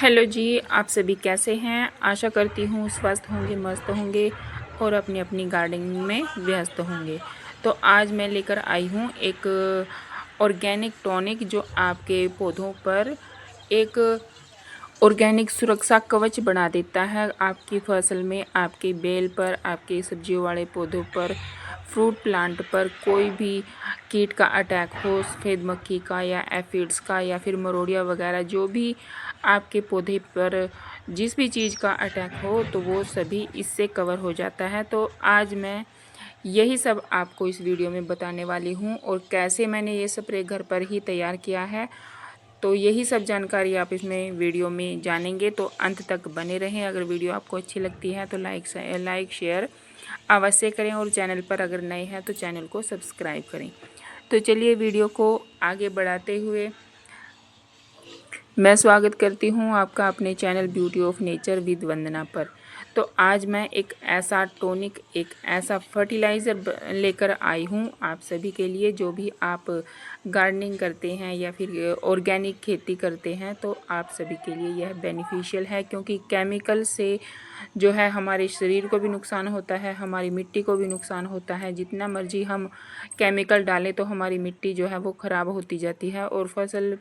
Hello जी, आप सभी कैसे हैं? आशा करती हूँ स्वस्थ होंगे, मस्त होंगे और अपनी अपनी गार्डनिंग में व्यस्त होंगे। तो आज मैं लेकर आई हूँ एक ऑर्गेनिक टॉनिक जो आपके पौधों पर एक ऑर्गेनिक सुरक्षा कवच बना देता है। आपकी फसल में, आपकी बेल पर, आपके सब्जियों वाले पौधों पर, फ्रूट प्लांट पर कोई भी कीट का अटैक हो, सफ़ेद मक्खी का या एफिड्स का या फिर मरोड़िया वगैरह, जो भी आपके पौधे पर जिस भी चीज़ का अटैक हो तो वो सभी इससे कवर हो जाता है। तो आज मैं यही सब आपको इस वीडियो में बताने वाली हूँ और कैसे मैंने ये स्प्रे घर पर ही तैयार किया है। तो यही सब जानकारी आप इसमें वीडियो में जानेंगे, तो अंत तक बने रहें। अगर वीडियो आपको अच्छी लगती है तो लाइक शेयर अवश्य करें और चैनल पर अगर नए हैं तो चैनल को सब्सक्राइब करें। तो चलिए वीडियो को आगे बढ़ाते हुए मैं स्वागत करती हूँ आपका अपने channel beauty of nature with Vandana पर। तो आज मैं एक ऐसा टॉनिक, एक ऐसा फर्टिलाइज़र लेकर आई हूँ आप सभी के लिए, जो भी आप गार्डनिंग करते हैं या फिर ऑर्गेनिक खेती करते हैं तो आप सभी के लिए यह बेनिफिशियल है। क्योंकि केमिकल से जो है हमारे शरीर को भी नुकसान होता है, हमारी मिट्टी को भी नुकसान होता है। जितना मर्जी हम केमिकल डालें तो हमारी मिट्टी जो है वो ख़राब होती जाती है और फसल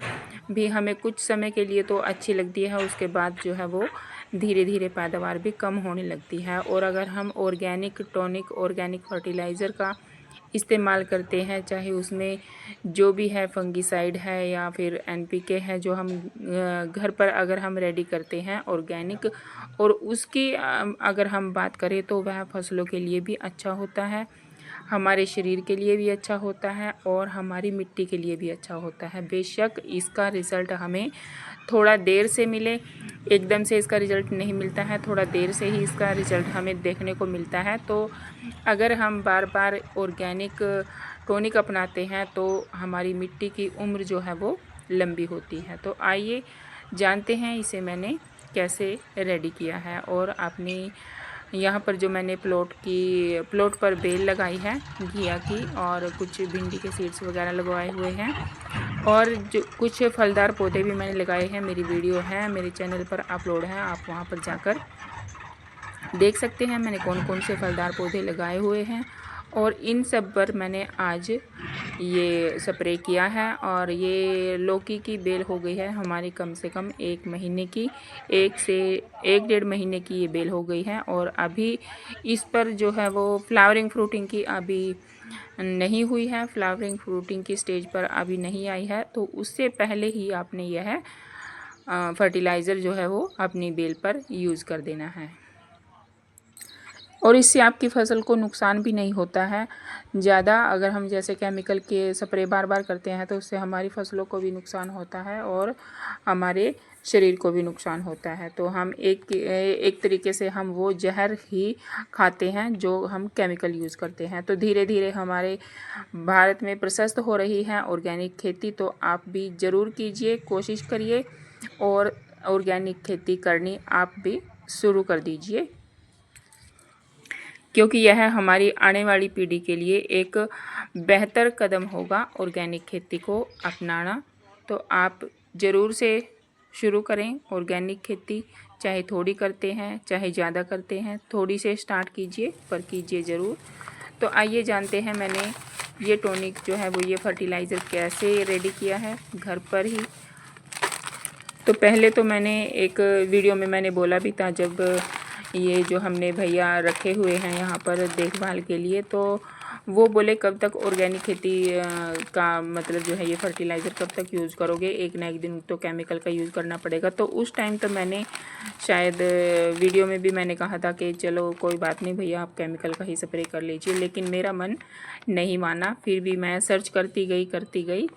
भी हमें कुछ समय के लिए तो अच्छी लगती है, उसके बाद जो है वो धीरे धीरे पैदावार भी कम होने लगती है। और अगर हम ऑर्गेनिक टॉनिक, ऑर्गेनिक फर्टिलाइज़र का इस्तेमाल करते हैं, चाहे उसमें जो भी है फंगिसाइड है या फिर एनपीके है, जो हम घर पर अगर हम रेडी करते हैं ऑर्गेनिक, और उसकी अगर हम बात करें तो वह फसलों के लिए भी अच्छा होता है, हमारे शरीर के लिए भी अच्छा होता है और हमारी मिट्टी के लिए भी अच्छा होता है। बेशक इसका रिज़ल्ट हमें थोड़ा देर से मिले, एकदम से इसका रिज़ल्ट नहीं मिलता है, थोड़ा देर से ही इसका रिज़ल्ट हमें देखने को मिलता है। तो अगर हम बार बार ऑर्गेनिक टॉनिक अपनाते हैं तो हमारी मिट्टी की उम्र जो है वो लंबी होती है। तो आइए जानते हैं इसे मैंने कैसे रेडी किया है। और अपनी यहाँ पर जो मैंने प्लॉट पर बेल लगाई है घिया की, और कुछ भिंडी के सीड्स वगैरह लगवाए हुए हैं, और जो कुछ फलदार पौधे भी मैंने लगाए हैं। मेरी वीडियो है मेरे चैनल पर अपलोड है, आप वहाँ पर जाकर देख सकते हैं मैंने कौन कौन से फलदार पौधे लगाए हुए हैं। और इन सब पर मैंने आज ये स्प्रे किया है। और ये लौकी की बेल हो गई है हमारी कम से कम 1 महीने की, 1 से 1 डेढ़ महीने की ये बेल हो गई है। और अभी इस पर जो है वो फ्लावरिंग फ्रूटिंग की अभी नहीं हुई है, फ्लावरिंग फ्रूटिंग की स्टेज पर अभी नहीं आई है। तो उससे पहले ही आपने यह फर्टिलाइज़र जो है वो अपनी बेल पर यूज़ कर देना है। और इससे आपकी फ़सल को नुकसान भी नहीं होता है ज़्यादा। अगर हम जैसे केमिकल के स्प्रे बार बार करते हैं तो उससे हमारी फ़सलों को भी नुकसान होता है और हमारे शरीर को भी नुकसान होता है। तो हम एक तरीके से हम वो जहर ही खाते हैं जो हम केमिकल यूज़ करते हैं। तो धीरे धीरे हमारे भारत में प्रशस्त हो रही है ऑर्गेनिक खेती, तो आप भी ज़रूर कीजिए, कोशिश करिए और ऑर्गेनिक खेती करनी आप भी शुरू कर दीजिए, क्योंकि यह हमारी आने वाली पीढ़ी के लिए एक बेहतर कदम होगा ऑर्गेनिक खेती को अपनाना। तो आप ज़रूर से शुरू करें ऑर्गेनिक खेती, चाहे थोड़ी करते हैं चाहे ज़्यादा करते हैं, थोड़ी से स्टार्ट कीजिए पर कीजिए ज़रूर। तो आइए जानते हैं मैंने ये टॉनिक जो है वो ये फर्टिलाइज़र कैसे रेडी किया है घर पर ही। तो पहले तो मैंने एक वीडियो में मैंने बोला भी था, जब ये जो हमने भैया रखे हुए हैं यहाँ पर देखभाल के लिए, तो वो बोले कब तक ऑर्गेनिक खेती का मतलब जो है ये फर्टिलाइज़र कब तक यूज़ करोगे, एक ना एक दिन तो केमिकल का यूज़ करना पड़ेगा। तो उस टाइम तो मैंने शायद वीडियो में भी मैंने कहा था कि चलो कोई बात नहीं भैया, आप केमिकल का ही स्प्रे कर लीजिए, लेकिन मेरा मन नहीं माना। फिर भी मैं सर्च करती गई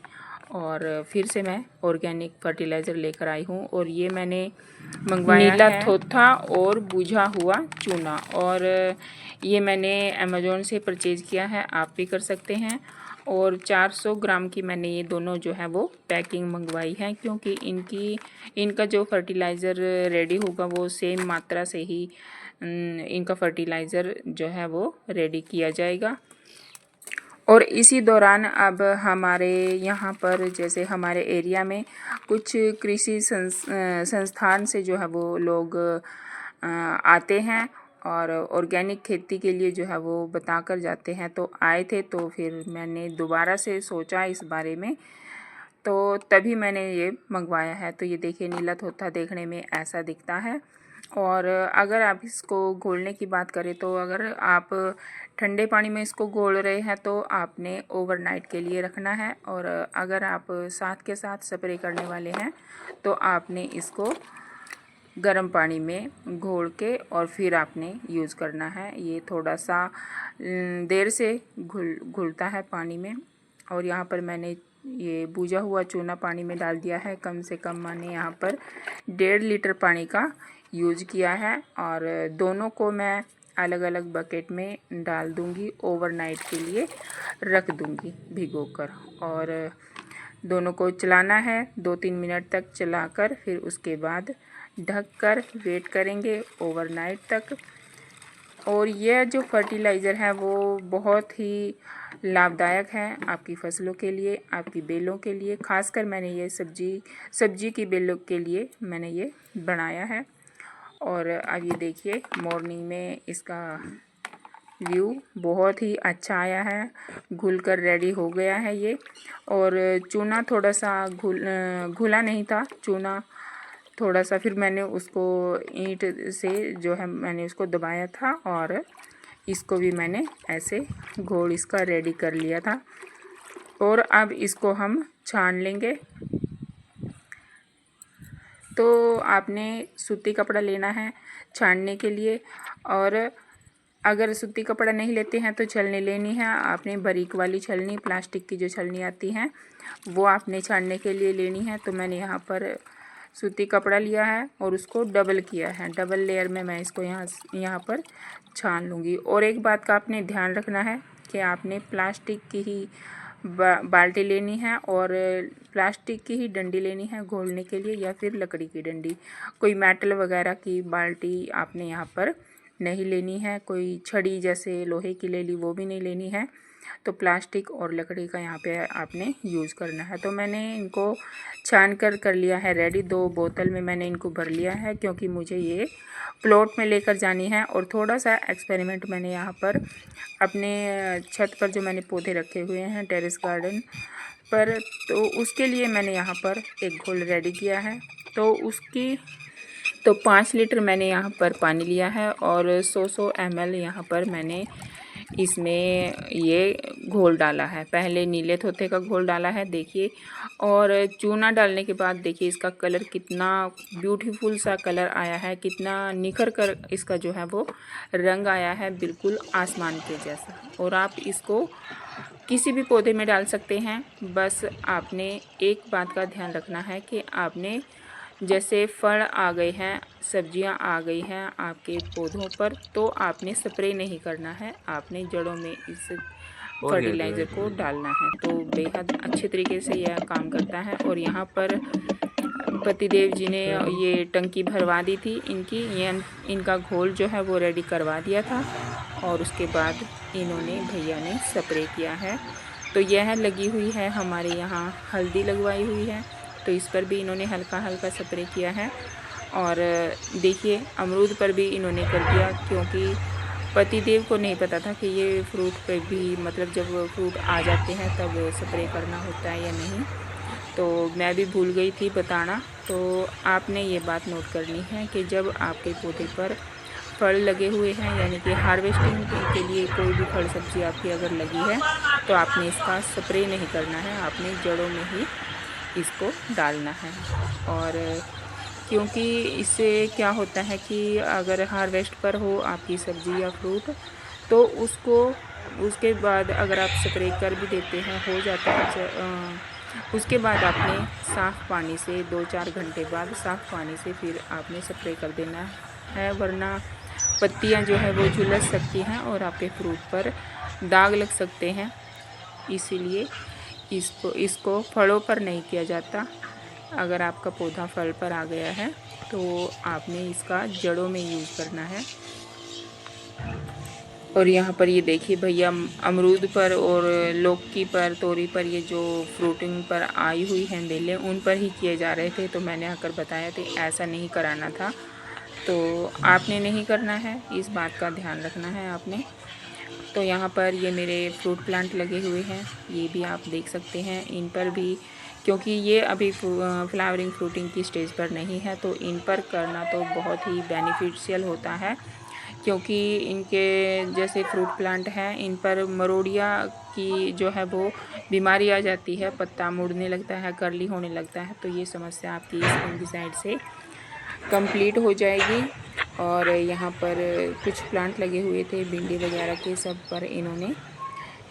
और फिर से मैं ऑर्गेनिक फर्टिलाइज़र लेकर आई हूँ। और ये मैंने मंगवाया नीला थोथा और बुझा हुआ चूना, और ये मैंने अमेज़ॉन से परचेज़ किया है, आप भी कर सकते हैं। और 400 ग्राम की मैंने ये दोनों जो है वो पैकिंग मंगवाई है, क्योंकि इनका जो फर्टिलाइज़र रेडी होगा वो सेम मात्रा से ही इनका फर्टिलाइज़र जो है वो रेडी किया जाएगा। और इसी दौरान अब हमारे यहाँ पर जैसे हमारे एरिया में कुछ कृषि संस्थान से जो है वो लोग आते हैं और ऑर्गेनिक खेती के लिए जो है वो बता कर जाते हैं। तो आए थे, तो फिर मैंने दोबारा से सोचा इस बारे में, तो तभी मैंने ये मंगवाया है। तो ये देखिए नीला तोता देखने में ऐसा दिखता है। और अगर आप इसको घोलने की बात करें तो अगर आप ठंडे पानी में इसको घोल रहे हैं तो आपने ओवरनाइट के लिए रखना है, और अगर आप साथ के साथ स्प्रे करने वाले हैं तो आपने इसको गर्म पानी में घोल के और फिर आपने यूज़ करना है। ये थोड़ा सा देर से घुलता है पानी में। और यहाँ पर मैंने ये भुजा हुआ चूना पानी में डाल दिया है। कम से कम मैंने यहाँ पर 1.5 लीटर पानी का यूज़ किया है, और दोनों को मैं अलग अलग बकेट में डाल दूँगी, ओवरनाइट के लिए रख दूँगी भिगोकर। और दोनों को चलाना है 2-3 मिनट तक चलाकर, फिर उसके बाद ढककर वेट करेंगे ओवरनाइट तक। और यह जो फर्टिलाइज़र है वो बहुत ही लाभदायक है आपकी फसलों के लिए, आपकी बेलों के लिए। खासकर मैंने ये सब्जी की बेलों के लिए मैंने ये बनाया है। और अब ये देखिए मॉर्निंग में इसका व्यू बहुत ही अच्छा आया है, घुलकर रेडी हो गया है ये। और चूना थोड़ा सा घुला नहीं था चूना थोड़ा सा, फिर मैंने उसको ईंट से जो है मैंने उसको दबाया था, और इसको भी मैंने ऐसे घोल इसका रेडी कर लिया था। और अब इसको हम छान लेंगे। तो आपने सूती कपड़ा लेना है छानने के लिए, और अगर सूती कपड़ा नहीं लेते हैं तो छलनी लेनी है। आपने बारीक वाली छलनी, प्लास्टिक की जो छलनी आती हैं वो आपने छानने के लिए लेनी है। तो मैंने यहाँ पर सूती कपड़ा लिया है और उसको डबल किया है, डबल लेयर में मैं इसको यहाँ पर छान लूँगी। और एक बात का आपने ध्यान रखना है कि आपने प्लास्टिक की ही बाल्टी लेनी है, और प्लास्टिक की ही डंडी लेनी है घोलने के लिए, या फिर लकड़ी की डंडी। कोई मेटल वगैरह की बाल्टी आपने यहाँ पर नहीं लेनी है, कोई छड़ी जैसे लोहे की ले ली वो भी नहीं लेनी है। तो प्लास्टिक और लकड़ी का यहाँ पे आपने यूज़ करना है। तो मैंने इनको छान कर लिया है रेडी। 2 बोतल में मैंने इनको भर लिया है, क्योंकि मुझे ये प्लॉट में लेकर जानी है। और थोड़ा सा एक्सपेरिमेंट मैंने यहाँ पर अपने छत पर जो मैंने पौधे रखे हुए हैं टेरेस गार्डन पर, तो उसके लिए मैंने यहाँ पर एक घोल रेडी किया है। तो 5 लीटर मैंने यहाँ पर पानी लिया है, और 100 ml यहाँ पर मैंने इसमें ये घोल डाला है। पहले नीले तोते का घोल डाला है देखिए, और चूना डालने के बाद देखिए इसका कलर कितना ब्यूटीफुल सा कलर आया है, कितना निखर कर इसका जो है वो रंग आया है, बिल्कुल आसमान के जैसा। और आप इसको किसी भी पौधे में डाल सकते हैं। बस आपने एक बात का ध्यान रखना है कि आपने जैसे फल आ गए हैं, सब्जियां आ गई हैं आपके पौधों पर, तो आपने स्प्रे नहीं करना है, आपने जड़ों में इस फर्टिलाइज़र को डालना है। तो बेहद अच्छे तरीके से यह काम करता है। और यहाँ पर पतिदेव जी ने ये टंकी भरवा दी थी इनका घोल जो है वो रेडी करवा दिया था, और उसके बाद इन्होंने भैया ने स्प्रे किया है। तो यह लगी हुई है हमारे यहाँ हल्दी लगवाई हुई है, तो इस पर भी इन्होंने हल्का हल्का स्प्रे किया है। और देखिए अमरूद पर भी इन्होंने कर दिया, क्योंकि पतिदेव को नहीं पता था कि ये फ्रूट पे भी मतलब जब फ्रूट आ जाते हैं तब स्प्रे करना होता है या नहीं। तो मैं भी भूल गई थी बताना। तो आपने ये बात नोट करनी है कि जब आपके पौधे पर फल लगे हुए हैं, यानी कि हार्वेस्टिंग के लिए कोई भी फल सब्जी आपकी अगर लगी है, तो आपने इसका स्प्रे नहीं करना है, आपने जड़ों में ही इसको डालना है। और क्योंकि इससे क्या होता है कि अगर हार्वेस्ट पर हो आपकी सब्ज़ी या फ्रूट, तो उसके बाद अगर आप स्प्रे कर भी देते हैं हो जाता है, उसके बाद आपने साफ़ पानी से 2-4 घंटे बाद साफ़ पानी से फिर आपने स्प्रे कर देना है, वरना पत्तियां जो है वो झुलस सकती हैं और आपके फ्रूट पर दाग लग सकते हैं। इसीलिए इसको फलों पर नहीं किया जाता। अगर आपका पौधा फल पर आ गया है तो आपने इसका जड़ों में यूज़ करना है। और यहाँ पर ये देखिए भैया अमरूद पर और लौकी पर, तोरी पर, ये जो फ्रूटिंग पर आई हुई हैं बेलें, उन पर ही किए जा रहे थे। तो मैंने आकर बताया था ऐसा नहीं कराना था, तो आपने नहीं करना है, इस बात का ध्यान रखना है आपने। तो यहाँ पर ये मेरे फ्रूट प्लांट लगे हुए हैं, ये भी आप देख सकते हैं। इन पर भी, क्योंकि ये अभी फ्लावरिंग फ्रूटिंग की स्टेज पर नहीं है, तो इन पर करना तो बहुत ही बेनिफिशियल होता है, क्योंकि इनके जैसे फ्रूट प्लांट हैं, इन पर मरोड़िया की जो है वो बीमारी आ जाती है, पत्ता मुड़ने लगता है, कर्ली होने लगता है। तो ये समस्या आपकी इस फंगिसाइड से कंप्लीट हो जाएगी। और यहाँ पर कुछ प्लांट लगे हुए थे भिंडी वगैरह के, सब पर इन्होंने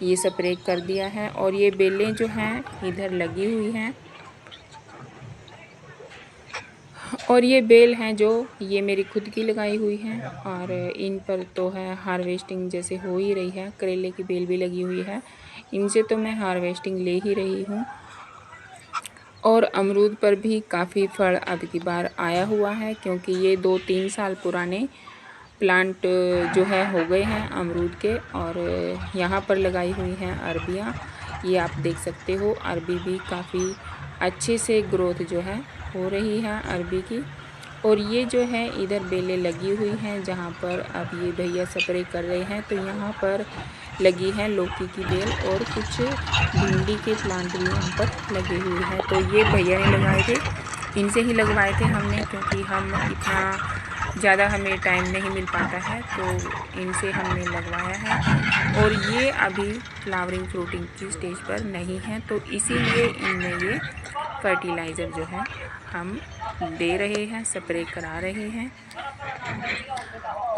ये स्प्रे कर दिया है। और ये बेलें जो हैं इधर लगी हुई हैं, और ये बेल हैं जो ये मेरी खुद की लगाई हुई हैं। और इन पर तो है हार्वेस्टिंग जैसे हो ही रही है, करेले की बेल भी लगी हुई है, इनसे तो मैं हार्वेस्टिंग ले ही रही हूँ। और अमरूद पर भी काफ़ी फल अब की बार आया हुआ है, क्योंकि ये 2-3 साल पुराने प्लांट जो है हो गए हैं अमरूद के। और यहाँ पर लगाई हुई हैं अरबियाँ, ये आप देख सकते हो। अरबी भी काफ़ी अच्छे से ग्रोथ जो है हो रही है अरबी की। और ये जो है इधर बेलें लगी हुई हैं, जहाँ पर अब ये भैया स्प्रे कर रहे हैं। तो यहाँ पर लगी है लौकी की बेल, और कुछ भिंडी के प्लांट भी यहाँ पर लगे हुए हैं। तो ये भैया ने लगाए थे, इनसे ही लगवाए थे हमने, क्योंकि हम इतना ज़्यादा हमें टाइम नहीं मिल पाता है, तो इनसे हमने लगवाया है। और ये अभी फ्लावरिंग फ्रूटिंग की स्टेज पर नहीं है, तो इसीलिए इनमें ये फर्टिलाइज़र जो है हम दे रहे हैं, स्प्रे करा रहे हैं।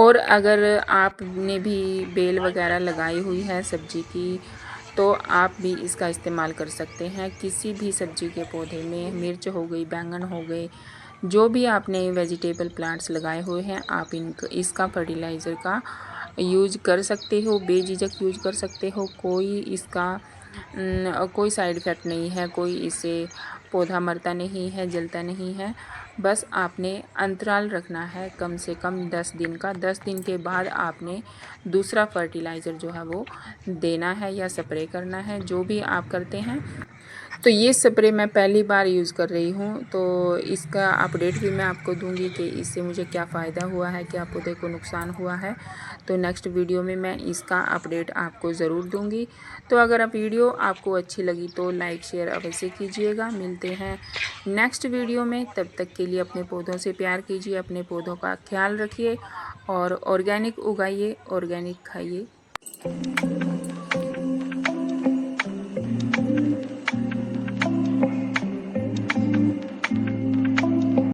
और अगर आपने भी बेल वगैरह लगाई हुई है सब्जी की, तो आप भी इसका इस्तेमाल कर सकते हैं किसी भी सब्जी के पौधे में। मिर्च हो गई, बैंगन हो गए, जो भी आपने वेजिटेबल प्लांट्स लगाए हुए हैं, आप इसका फर्टिलाइज़र का यूज कर सकते हो, बेझिझक यूज कर सकते हो। कोई इसका कोई साइड इफ़ेक्ट नहीं है, कोई इससे पौधा मरता नहीं है, जलता नहीं है। बस आपने अंतराल रखना है कम से कम 10 दिन का। 10 दिन के बाद आपने दूसरा फर्टिलाइज़र जो है वो देना है या स्प्रे करना है, जो भी आप करते हैं। तो ये स्प्रे मैं पहली बार यूज़ कर रही हूँ, तो इसका अपडेट भी मैं आपको दूंगी कि इससे मुझे क्या फ़ायदा हुआ है, क्या पौधे को नुकसान हुआ है। तो नेक्स्ट वीडियो में मैं इसका अपडेट आपको ज़रूर दूंगी। तो अगर आप वीडियो आपको अच्छी लगी तो लाइक शेयर अवश्य कीजिएगा। मिलते हैं नेक्स्ट वीडियो में, तब तक के लिए अपने पौधों से प्यार कीजिए, अपने पौधों का ख्याल रखिए, और ऑर्गेनिक उगाइए, ऑर्गेनिक खाइए।